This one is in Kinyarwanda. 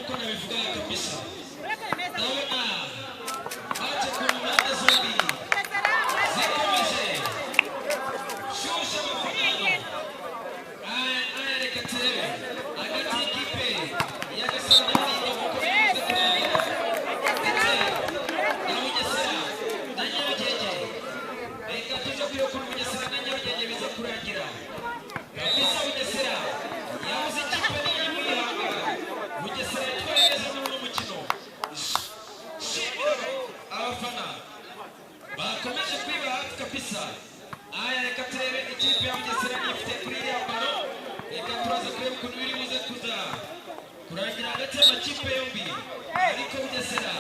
nkuko nabivugaga kabisa ndabona baje ku mpande zombi zikomeje shusha amafunguro aya reka turebe hagati y'ikipe ya Gasabo na Rulindo nkuko bimaze kurangira ndetse na Bugesera na Nyarugenge reka tuje kureba ukuntu Bugesera na Nyarugenge biza kurangira kabisa Bugesera yabuze ikipe n'iyi muri hanga Bugesera yitwaye neza muri uno mukino shimira abafana bakomeje kwiba hafi kabisa aya reka turebe ikipe ya Bugesera nifite kuri iriya baro reka turaza kureba ukuntu biri buze kuza kurangira hagati y'amakipe yombi ariko Bugesera